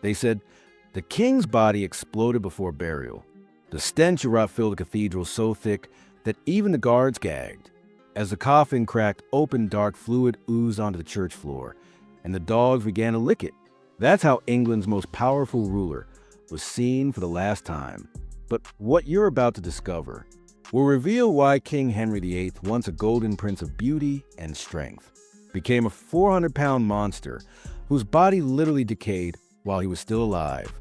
They said the king's body exploded before burial. The stench of rot filled the cathedral so thick that even the guards gagged. As the coffin cracked open, dark fluid oozed onto the church floor, and the dogs began to lick it. That's how England's most powerful ruler was seen for the last time. But what you're about to discover will reveal why King Henry VIII, once a golden prince of beauty and strength, became a 400-pound monster whose body literally decayed while he was still alive.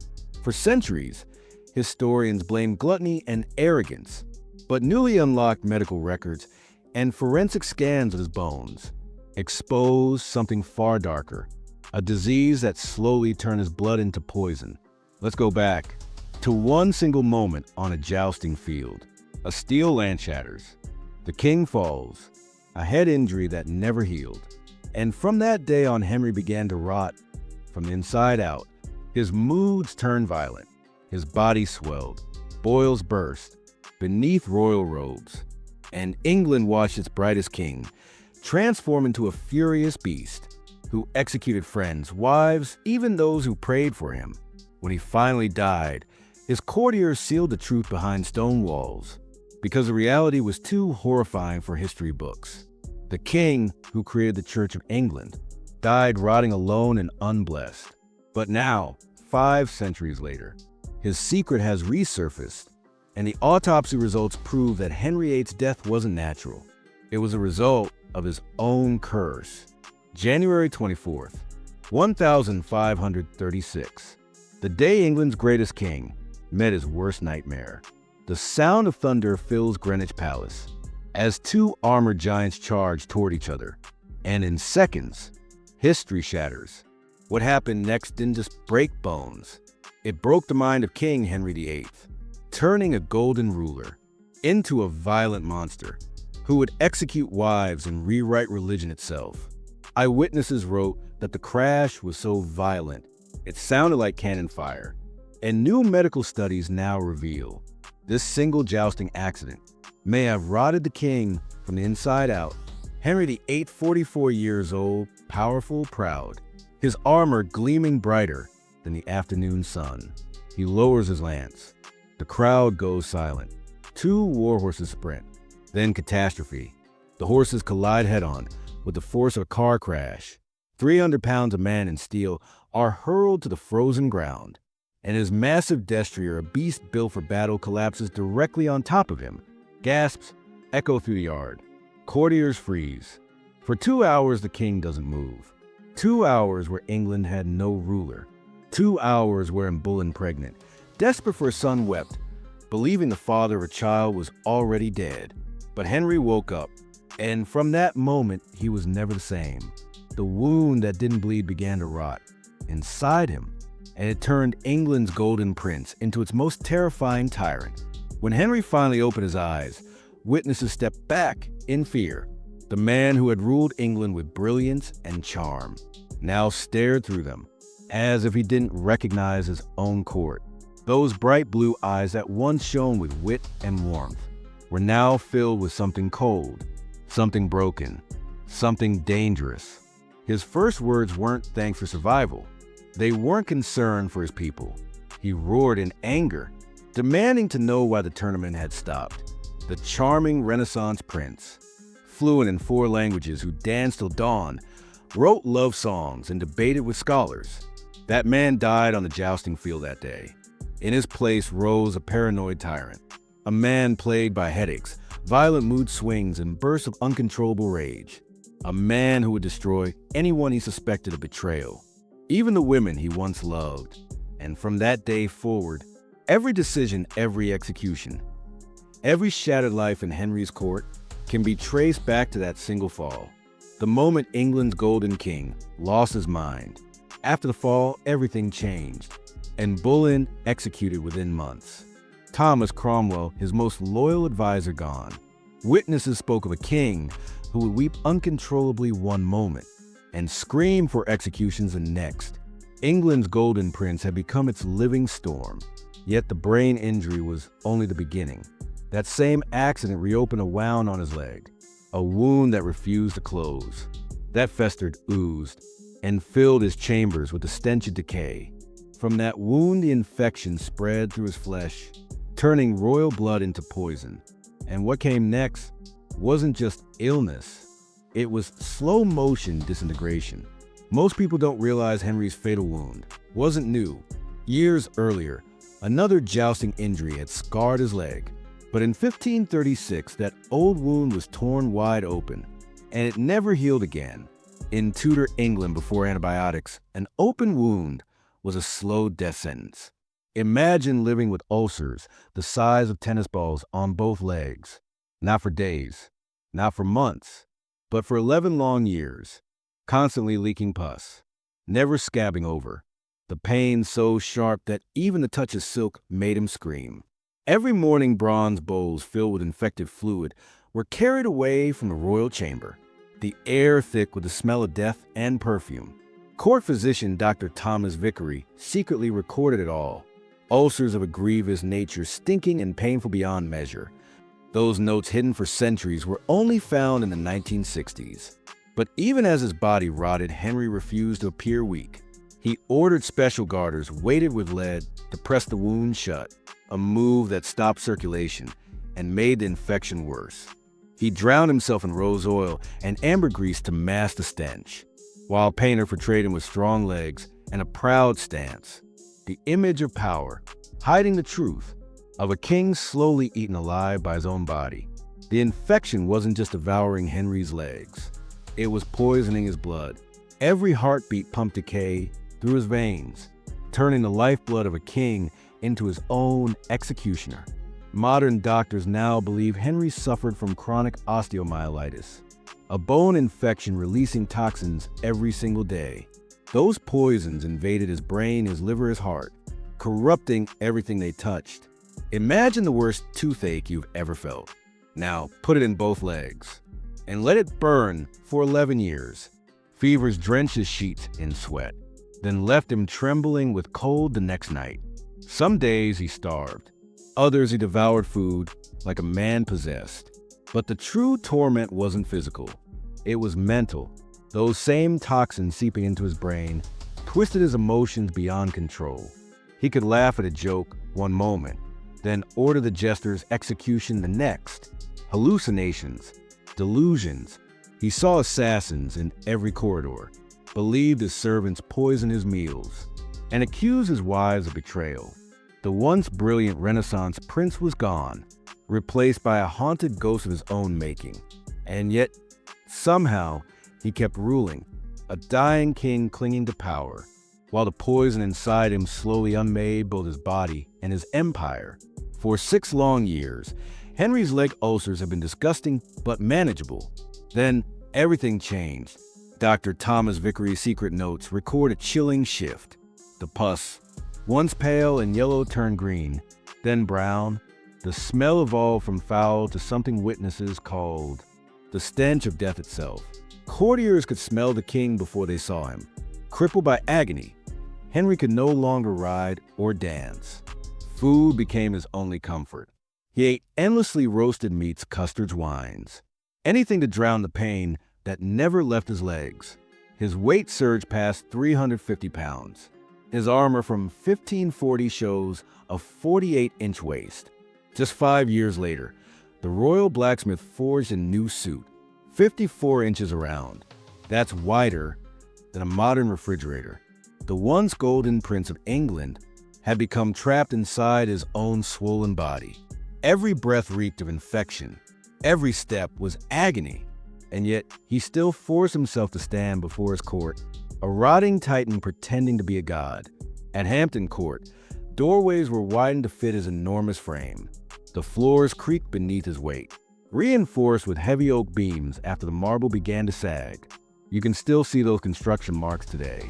For centuries, historians blamed gluttony and arrogance, but newly unlocked medical records and forensic scans of his bones exposed something far darker, a disease that slowly turned his blood into poison. Let's go back to one single moment on a jousting field. A steel lance shatters. The king falls, a head injury that never healed. And from that day on, Henry began to rot from the inside out. His moods turned violent. His body swelled. Boils burst beneath royal robes. And England watched its brightest king transform into a furious beast who executed friends, wives, even those who prayed for him. When he finally died, his courtiers sealed the truth behind stone walls because the reality was too horrifying for history books. The king, who created the Church of England, died rotting alone and unblessed. But now, 5 centuries later, his secret has resurfaced, and the autopsy results prove that Henry VIII's death wasn't natural. It was a result of his own curse. January 24th, 1536, the day England's greatest king met his worst nightmare. The sound of thunder fills Greenwich Palace as 2 armored giants charge toward each other. And in seconds, history shatters. What happened next didn't just break bones. It broke the mind of King Henry VIII, turning a golden ruler into a violent monster who would execute wives and rewrite religion itself. Eyewitnesses wrote that the crash was so violent, it sounded like cannon fire. And new medical studies now reveal this single jousting accident may have rotted the king from the inside out. Henry VIII, 44 years old, powerful, proud, his armor gleaming brighter than the afternoon sun. He lowers his lance. The crowd goes silent. 2 war horses sprint, then catastrophe. The horses collide head-on with the force of a car crash. 300 pounds of man in steel are hurled to the frozen ground, and his massive destrier, a beast built for battle, collapses directly on top of him. Gasps echo through the yard. Courtiers freeze. For 2 hours, the king doesn't move. 2 hours where England had no ruler. 2 hours wherein Boleyn, pregnant, desperate for a son, wept, believing the father of a child was already dead. But Henry woke up, and from that moment, he was never the same. The wound that didn't bleed began to rot inside him, and it turned England's golden prince into its most terrifying tyrant. When Henry finally opened his eyes, witnesses stepped back in fear. The man who had ruled England with brilliance and charm now stared through them, as if he didn't recognize his own court. Those bright blue eyes that once shone with wit and warmth were now filled with something cold, something broken, something dangerous. His first words weren't thanks for survival. They weren't concern for his people. He roared in anger, demanding to know why the tournament had stopped. The charming Renaissance prince, fluent in 4 languages, who danced till dawn, wrote love songs and debated with scholars. That man died on the jousting field that day. In his place rose a paranoid tyrant, a man plagued by headaches, violent mood swings, and bursts of uncontrollable rage. A man who would destroy anyone he suspected of betrayal, even the women he once loved. And from that day forward, every decision, every execution, every shattered life in Henry's court can be traced back to that single fall. The moment England's golden king lost his mind. After the fall, everything changed, and Boleyn executed within months. Thomas Cromwell, his most loyal advisor, gone. Witnesses spoke of a king who would weep uncontrollably one moment and scream for executions the next. England's golden prince had become its living storm, yet the brain injury was only the beginning. That same accident reopened a wound on his leg, a wound that refused to close. That festered, oozed, and filled his chambers with the stench of decay. From that wound, the infection spread through his flesh, turning royal blood into poison. And what came next wasn't just illness, it was slow-motion disintegration. Most people don't realize Henry's fatal wound wasn't new. Years earlier, another jousting injury had scarred his leg. But in 1536, that old wound was torn wide open, and it never healed again. In Tudor England before antibiotics, an open wound was a slow death sentence. Imagine living with ulcers the size of tennis balls on both legs. Not for days, not for months, but for 11 long years, constantly leaking pus, never scabbing over. The pain so sharp that even the touch of silk made him scream. Every morning, bronze bowls filled with infected fluid were carried away from the royal chamber, the air thick with the smell of death and perfume. Court physician Dr. Thomas Vickery secretly recorded it all. Ulcers of a grievous nature, stinking and painful beyond measure. Those notes, hidden for centuries, were only found in the 1960s. But even as his body rotted, Henry refused to appear weak. He ordered special garters weighted with lead to press the wound shut, a move that stopped circulation and made the infection worse. He drowned himself in rose oil and ambergris to mask the stench, while a painter portrayed him with strong legs and a proud stance, the image of power, hiding the truth, of a king slowly eaten alive by his own body. The infection wasn't just devouring Henry's legs, it was poisoning his blood. Every heartbeat pumped decay through his veins, turning the lifeblood of a king into his own executioner. Modern doctors now believe Henry suffered from chronic osteomyelitis, a bone infection releasing toxins every single day. Those poisons invaded his brain, his liver, his heart, corrupting everything they touched. Imagine the worst toothache you've ever felt. Now put it in both legs and let it burn for 11 years. Fevers drenched his sheets in sweat, then left him trembling with cold the next night. Some days he starved, others he devoured food like a man possessed. But the true torment wasn't physical, it was mental. Those same toxins seeping into his brain twisted his emotions beyond control. He could laugh at a joke one moment, then order the jester's execution the next. Hallucinations, delusions. He saw assassins in every corridor, believed his servants poisoned his meals, and accused his wives of betrayal. The once brilliant Renaissance prince was gone, replaced by a haunted ghost of his own making. And yet, somehow, he kept ruling, a dying king clinging to power, while the poison inside him slowly unmade both his body and his empire. For 6 long years, Henry's leg ulcers have been disgusting but manageable. Then, everything changed. Dr. Thomas Vickery's secret notes record a chilling shift. The pus, once pale and yellow, turned green, then brown. The smell evolved from foul to something witnesses called the stench of death itself. Courtiers could smell the king before they saw him. Crippled by agony, Henry could no longer ride or dance. Food became his only comfort. He ate endlessly roasted meats, custards, wines, anything to drown the pain that never left his legs. His weight surged past 350 pounds. His armor from 1540 shows a 48-inch waist. Just 5 years later, the royal blacksmith forged a new suit, 54 inches around. That's wider than a modern refrigerator. The once golden Prince of England had become trapped inside his own swollen body. Every breath reeked of infection. Every step was agony. And yet, he still forced himself to stand before his court, a rotting titan pretending to be a god. At Hampton Court, doorways were widened to fit his enormous frame. The floors creaked beneath his weight, reinforced with heavy oak beams after the marble began to sag. You can still see those construction marks today,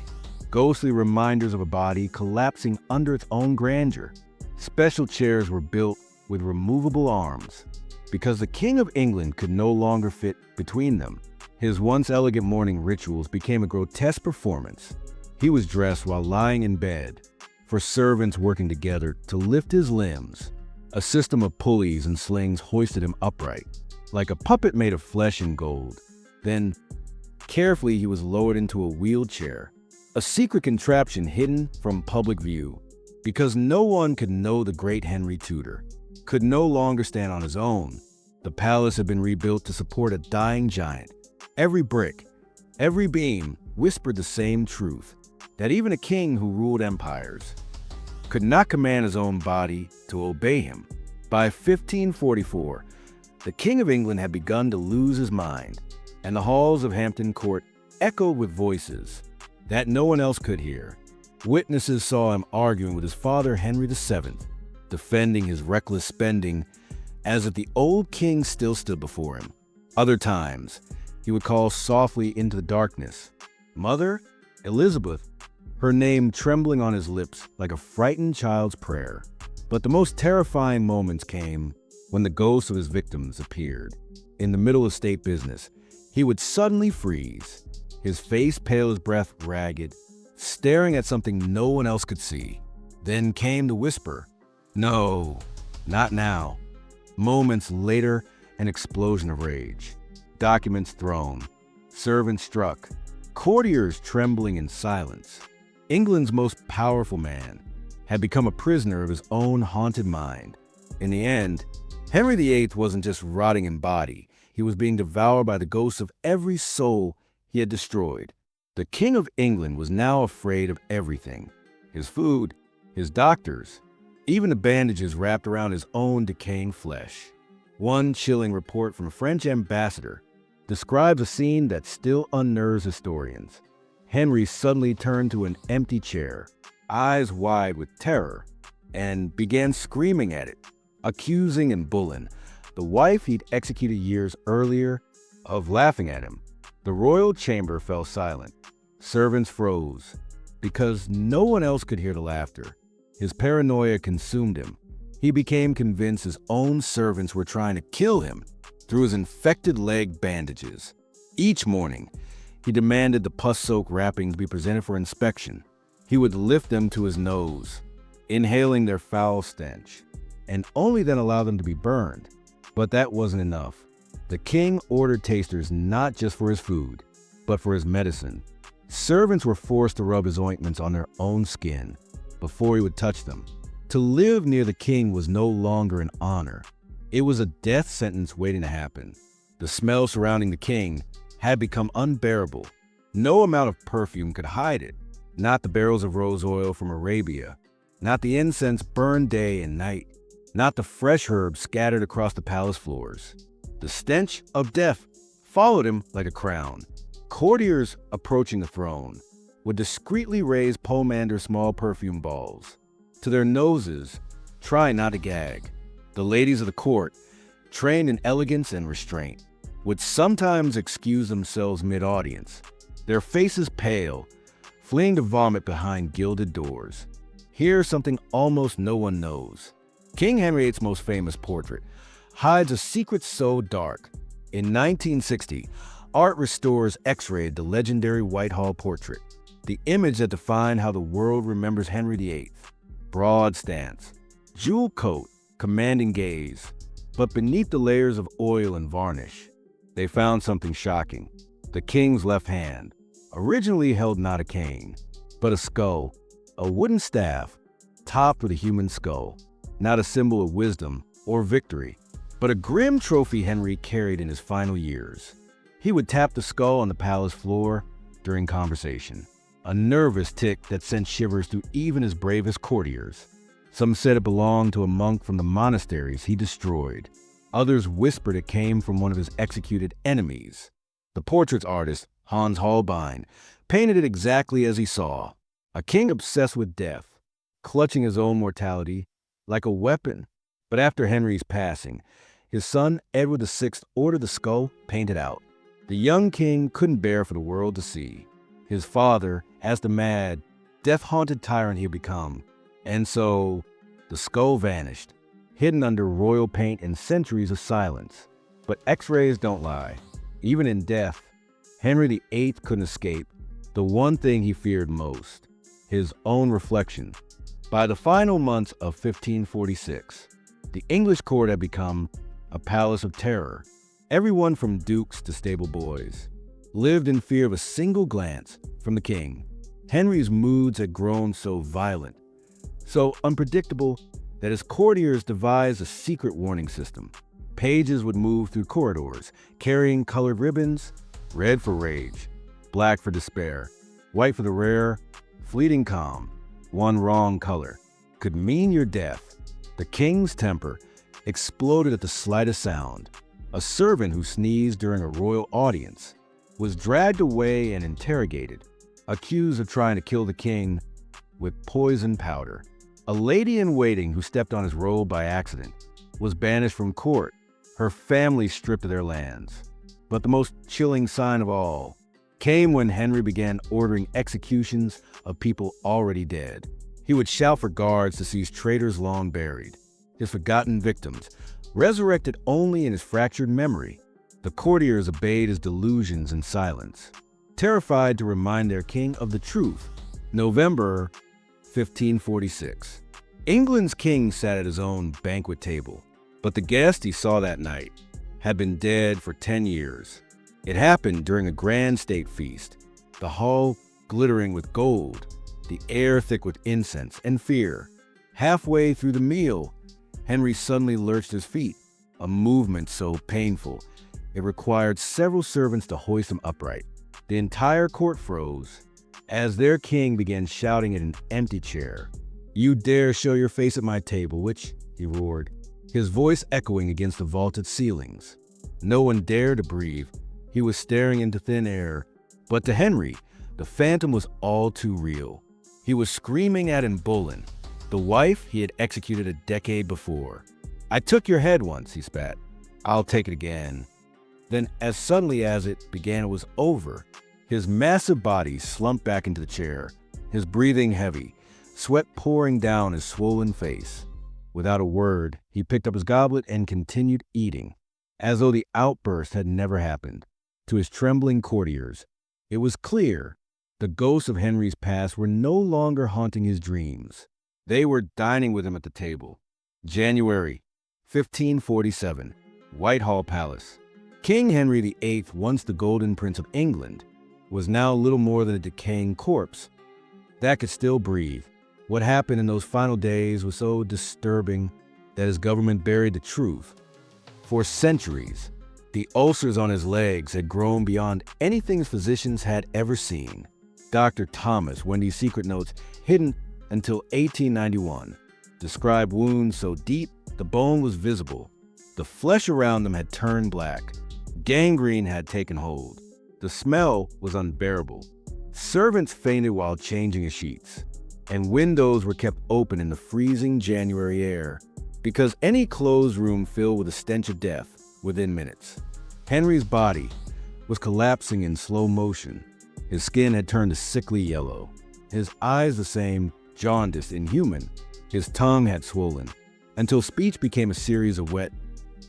ghostly reminders of a body collapsing under its own grandeur. Special chairs were built with removable arms, because the King of England could no longer fit between them. His once elegant morning rituals became a grotesque performance. He was dressed while lying in bed, for servants working together to lift his limbs. A system of pulleys and slings hoisted him upright, like a puppet made of flesh and gold. Then, carefully, he was lowered into a wheelchair, a secret contraption hidden from public view, because no one could know the great Henry Tudor could no longer stand on his own. The palace had been rebuilt to support a dying giant. Every brick, every beam whispered the same truth, that even a king who ruled empires could not command his own body to obey him. By 1544, the King of England had begun to lose his mind, and the halls of Hampton Court echoed with voices that no one else could hear. Witnesses saw him arguing with his father Henry VII, defending his reckless spending as if the old king still stood before him. Other times, he would call softly into the darkness, "Mother, Elizabeth," her name trembling on his lips like a frightened child's prayer. But the most terrifying moments came when the ghosts of his victims appeared. In the middle of state business, he would suddenly freeze, his face pale as breath, ragged, staring at something no one else could see. Then came the whisper, "No, not now." Moments later, an explosion of rage. Documents thrown, servants struck, courtiers trembling in silence. England's most powerful man had become a prisoner of his own haunted mind. In the end, Henry VIII wasn't just rotting in body, he was being devoured by the ghosts of every soul he had destroyed. The King of England was now afraid of everything: his food, his doctors, even the bandages wrapped around his own decaying flesh. One chilling report from a French ambassador describes a scene that still unnerves historians. Henry suddenly turned to an empty chair, eyes wide with terror, and began screaming at it, accusing and bullying the wife he'd executed years earlier of laughing at him. The royal chamber fell silent. Servants froze, because no one else could hear the laughter. His paranoia consumed him. He became convinced his own servants were trying to kill him through his infected leg bandages. Each morning, he demanded the pus-soaked wrappings be presented for inspection. He would lift them to his nose, inhaling their foul stench, and only then allow them to be burned. But that wasn't enough. The king ordered tasters not just for his food, but for his medicine. Servants were forced to rub his ointments on their own skin before he would touch them. To live near the king was no longer an honor. It was a death sentence waiting to happen. The smell surrounding the king had become unbearable. No amount of perfume could hide it. Not the barrels of rose oil from Arabia, not the incense burned day and night, not the fresh herbs scattered across the palace floors. The stench of death followed him like a crown. Courtiers approaching the throne would discreetly raise pomander small perfume balls to their noses, trying not to gag. The ladies of the court, trained in elegance and restraint, would sometimes excuse themselves mid-audience, their faces pale, fleeing to vomit behind gilded doors. Here's something almost no one knows. King Henry VIII's most famous portrait hides a secret so dark. In 1960, art restores X-rayed the legendary Whitehall portrait, the image that defined how the world remembers Henry VIII. Broad stance, jewel coat, commanding gaze. But beneath the layers of oil and varnish, they found something shocking. The king's left hand originally held not a cane, but a skull, a wooden staff, topped with a human skull. Not a symbol of wisdom or victory, but a grim trophy Henry carried in his final years. He would tap the skull on the palace floor during conversation, a nervous tick that sent shivers through even his bravest courtiers. Some said it belonged to a monk from the monasteries he destroyed. Others whispered it came from one of his executed enemies. The portrait's artist, Hans Holbein, painted it exactly as he saw: a king obsessed with death, clutching his own mortality like a weapon. But after Henry's passing, his son Edward VI ordered the skull painted out. The young king couldn't bear for the world to see his father as the mad, death-haunted tyrant he had become. And so, the skull vanished, hidden under royal paint and centuries of silence. But X-rays don't lie. Even in death, Henry VIII couldn't escape the one thing he feared most: his own reflection. By the final months of 1546, the English court had become a palace of terror. Everyone from dukes to stable boys lived in fear of a single glance from the king. Henry's moods had grown so violent, so unpredictable, that his courtiers devised a secret warning system. Pages would move through corridors, carrying colored ribbons: red for rage, black for despair, white for the rare, fleeting calm. One wrong color could mean your death. The king's temper exploded at the slightest sound. A servant who sneezed during a royal audience was dragged away and interrogated, accused of trying to kill the king with poison powder. A lady-in-waiting who stepped on his robe by accident was banished from court, her family stripped of their lands. But the most chilling sign of all came when Henry began ordering executions of people already dead. He would shout for guards to seize traitors long buried, his forgotten victims, resurrected only in his fractured memory. The courtiers obeyed his delusions in silence, terrified to remind their king of the truth. November 1546. England's king sat at his own banquet table, but the guest he saw that night had been dead for 10 years. It happened during a grand state feast, the hall glittering with gold, the air thick with incense and fear. Halfway through the meal, Henry suddenly lurched his feet, a movement so painful it required several servants to hoist him upright. The entire court froze as their king began shouting at an empty chair. "You dare show your face at my table, which?" he roared, his voice echoing against the vaulted ceilings. No one dared to breathe. He was staring into thin air. But to Henry, the phantom was all too real. He was screaming at Boleyn, the wife he had executed a decade before. "I took your head once," he spat. "I'll take it again." Then, as suddenly as it began, it was over. His massive body slumped back into the chair, his breathing heavy, sweat pouring down his swollen face. Without a word, he picked up his goblet and continued eating, as though the outburst had never happened. To his trembling courtiers, it was clear the ghosts of Henry's past were no longer haunting his dreams. They were dining with him at the table. January 1547, Whitehall Palace. King Henry VIII, once the Golden Prince of England, was now little more than a decaying corpse that could still breathe. What happened in those final days was so disturbing that his government buried the truth. For centuries, the ulcers on his legs had grown beyond anything his physicians had ever seen. Dr. Thomas Wendy's secret notes, hidden until 1891, described wounds so deep the bone was visible. The flesh around them had turned black. Gangrene had taken hold. The smell was unbearable. Servants fainted while changing his sheets, and windows were kept open in the freezing January air, because any closed room filled with the stench of death within minutes. Henry's body was collapsing in slow motion. His skin had turned a sickly yellow, his eyes the same, jaundiced, inhuman. His tongue had swollen, until speech became a series of wet,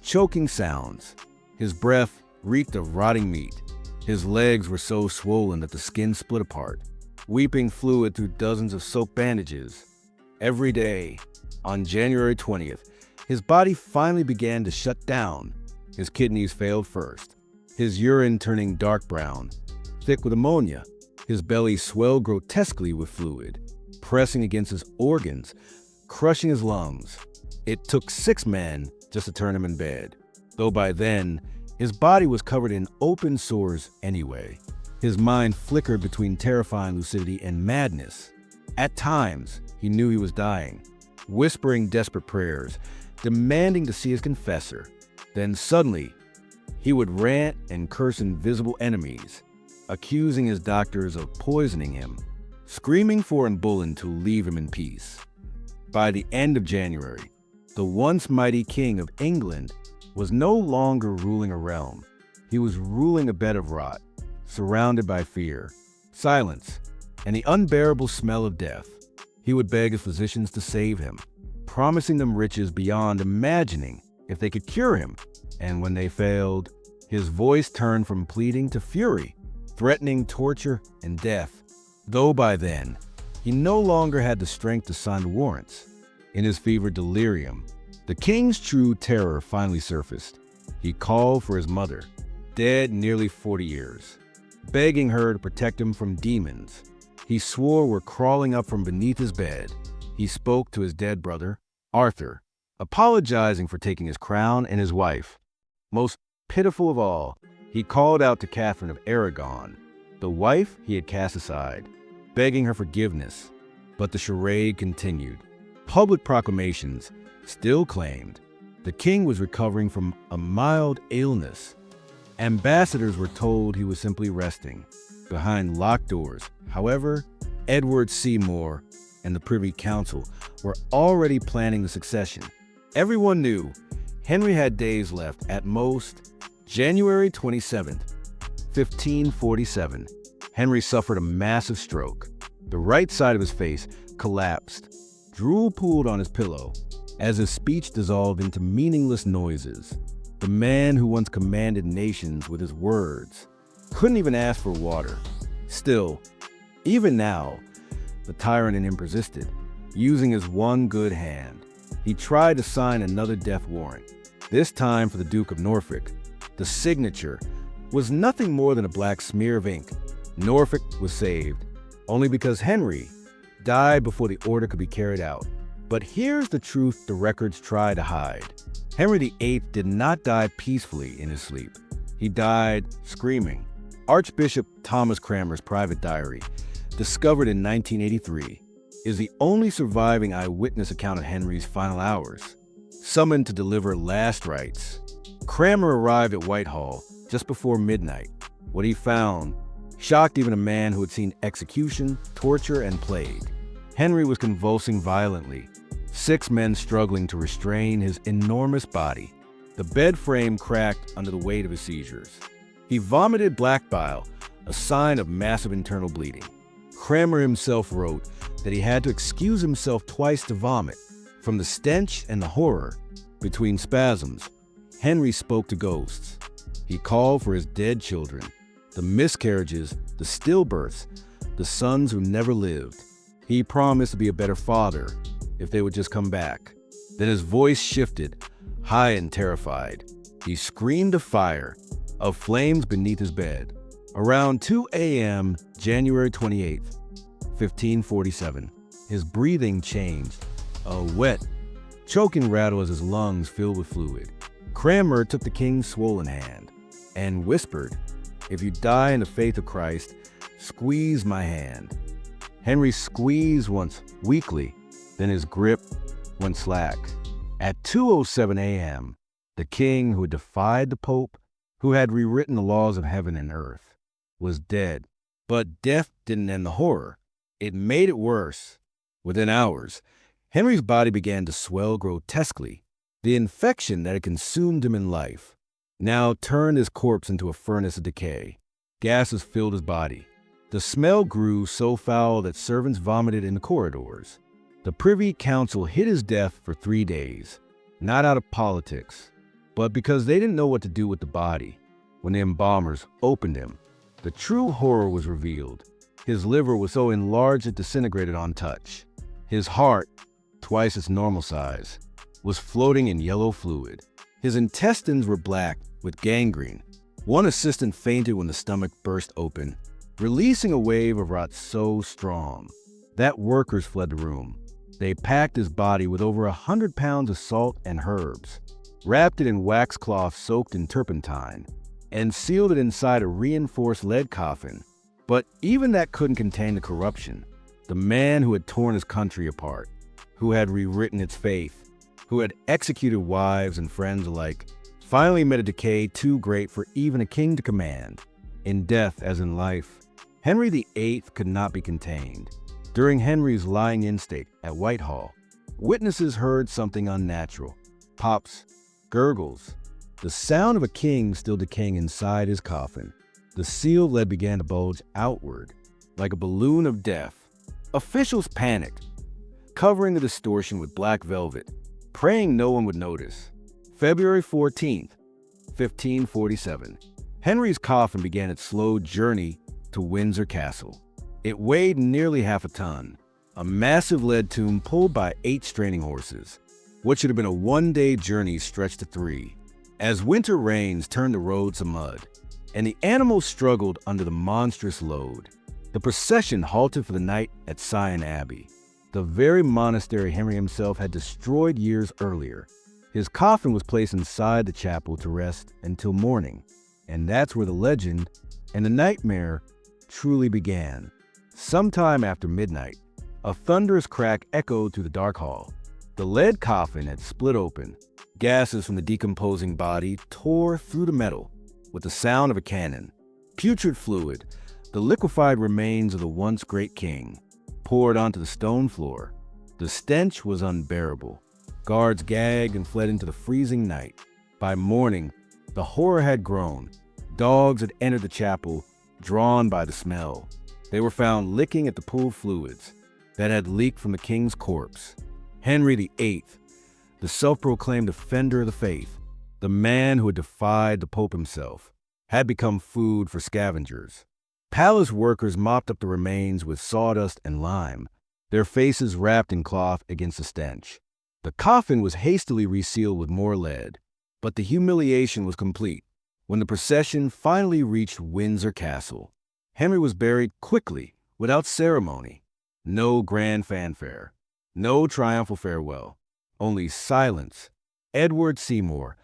choking sounds. His breath reeked of rotting meat. His legs were so swollen that the skin split apart, weeping fluid through dozens of soap bandages. Every day, on January 20th, his body finally began to shut down. His kidneys failed first, his urine turning dark brown, thick with ammonia. His belly swelled grotesquely with fluid, pressing against his organs, crushing his lungs. It took 6 men just to turn him in bed, though by then, his body was covered in open sores anyway. His mind flickered between terrifying lucidity and madness. At times, he knew he was dying, whispering desperate prayers, demanding to see his confessor. Then suddenly, he would rant and curse invisible enemies, accusing his doctors of poisoning him, screaming for Boleyn to leave him in peace. By the end of January, the once mighty King of England was no longer ruling a realm. He was ruling a bed of rot, surrounded by fear, silence, and the unbearable smell of death. He would beg his physicians to save him, promising them riches beyond imagining if they could cure him. And when they failed, his voice turned from pleading to fury, threatening torture and death. Though by then, he no longer had the strength to sign the warrants. In his fevered delirium, the king's true terror finally surfaced. He called for his mother, dead nearly 40 years, begging her to protect him from demons. he swore were crawling up from beneath his bed. He spoke to his dead brother, Arthur, apologizing for taking his crown and his wife. Most pitiful of all, he called out to Catherine of Aragon, the wife he had cast aside, begging her forgiveness. But the charade continued. Public proclamations still claimed the king was recovering from a mild illness. Ambassadors were told he was simply resting behind locked doors. However, Edward Seymour and the Privy Council were already planning the succession. Everyone knew Henry had days left. At most, January 27th, 1547, Henry suffered a massive stroke. The right side of his face collapsed. Drool pooled on his pillow as his speech dissolved into meaningless noises. The man who once commanded nations with his words couldn't even ask for water. Still, even now, the tyrant in him persisted. Using his one good hand, he tried to sign another death warrant, this time for the Duke of Norfolk. The signature was nothing more than a black smear of ink. Norfolk was saved, only because Henry died before the order could be carried out. But here's the truth the records try to hide. Henry VIII did not die peacefully in his sleep. He died screaming. Archbishop Thomas Cranmer's private diary, discovered in 1983, is the only surviving eyewitness account of Henry's final hours. Summoned to deliver last rites, Cranmer arrived at Whitehall just before midnight. What he found shocked even a man who had seen execution, torture, and plague. Henry was convulsing violently, 6 men struggling to restrain his enormous body. The bed frame cracked under the weight of his seizures. He vomited black bile, a sign of massive internal bleeding. Cranmer himself wrote that he had to excuse himself twice to vomit. From the stench and the horror between spasms, Henry spoke to ghosts. He called for his dead children, the miscarriages, the stillbirths, the sons who never lived. He promised to be a better father if they would just come back. Then his voice shifted, high and terrified. He screamed of fire, of flames beneath his bed. Around 2 a.m., January 28, 1547, his breathing changed. A wet, choking rattle as his lungs filled with fluid. Cranmer took the king's swollen hand and whispered, "If you die in the faith of Christ, squeeze my hand." Henry squeezed once weakly, then his grip went slack. At 2:07 a.m., the king who had defied the Pope, who had rewritten the laws of heaven and earth, was dead. But death didn't end the horror. It made it worse. Within hours, Henry's body began to swell grotesquely. The infection that had consumed him in life now turned his corpse into a furnace of decay. Gases filled his body. The smell grew so foul that servants vomited in the corridors. The Privy Council hid his death for 3 days, not out of politics, but because they didn't know what to do with the body. When the embalmers opened him, the true horror was revealed. His liver was so enlarged it disintegrated on touch. His heart, twice its normal size, was floating in yellow fluid. His intestines were black with gangrene. One assistant fainted when the stomach burst open, releasing a wave of rot so strong that workers fled the room. They packed his body with over 100 pounds of salt and herbs, wrapped it in wax cloth soaked in turpentine, and sealed it inside a reinforced lead coffin. But even that couldn't contain the corruption. The man who had torn his country apart, who had rewritten its faith, who had executed wives and friends alike, finally met a decay too great for even a king to command. In death as in life, Henry VIII could not be contained. During Henry's lying-in state at Whitehall, witnesses heard something unnatural. Pops, gurgles, the sound of a king still decaying inside his coffin. The sealed lead began to bulge outward, like a balloon of death. Officials panicked, covering the distortion with black velvet, praying no one would notice. February 14th, 1547, Henry's coffin began its slow journey to Windsor Castle. It weighed nearly half a ton, a massive lead tomb pulled by 8 straining horses. What should have been a one-day journey stretched to 3. As winter rains turned the roads to mud, and the animals struggled under the monstrous load, The procession halted for the night at Sion Abbey, the very monastery Henry himself had destroyed years earlier. His coffin was placed inside the chapel to rest until morning, and that's where the legend and the nightmare truly began. Sometime after midnight, a thunderous crack echoed through the dark hall. The lead coffin had split open. Gases from the decomposing body tore through the metal with the sound of a cannon. Putrid fluid, the liquefied remains of the once great king, poured onto the stone floor. The stench was unbearable. Guards gagged and fled into the freezing night. By morning, the horror had grown. Dogs had entered the chapel, drawn by the smell. They were found licking at the pool fluids that had leaked from the king's corpse. Henry VIII, the self-proclaimed defender of the faith, the man who had defied the Pope himself, had become food for scavengers. Palace workers mopped up the remains with sawdust and lime, their faces wrapped in cloth against the stench. The coffin was hastily resealed with more lead, but the humiliation was complete. When the procession finally reached Windsor Castle, Henry was buried quickly, without ceremony. No grand fanfare, no triumphal farewell, only silence. Edward Seymour,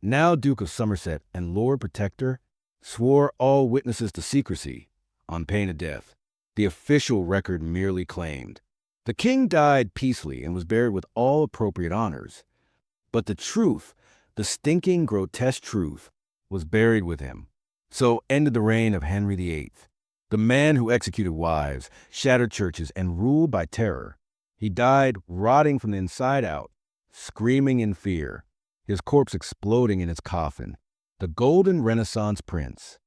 now Duke of Somerset and Lord Protector, swore all witnesses to secrecy on pain of death. The official record merely claimed. The king died peacefully and was buried with all appropriate honors. But the truth, the stinking, grotesque truth, was buried with him. So ended the reign of Henry VIII, the man who executed wives, shattered churches, and ruled by terror. He died rotting from the inside out, screaming in fear, his corpse exploding in its coffin. The Golden Renaissance Prince,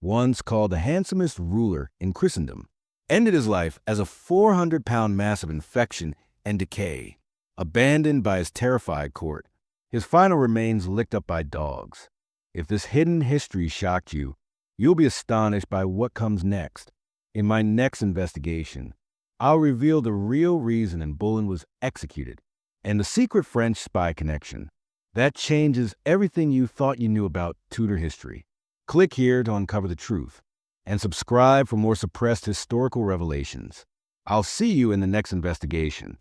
once called the handsomest ruler in Christendom, ended his life as a 400-pound mass of infection and decay, abandoned by his terrified court, his final remains licked up by dogs. If this hidden history shocked you, you'll be astonished by what comes next. In my next investigation, I'll reveal the real reason Boleyn was executed and the secret French spy connection. That changes everything you thought you knew about Tudor history. Click here to uncover the truth, and subscribe for more suppressed historical revelations. I'll see you in the next investigation.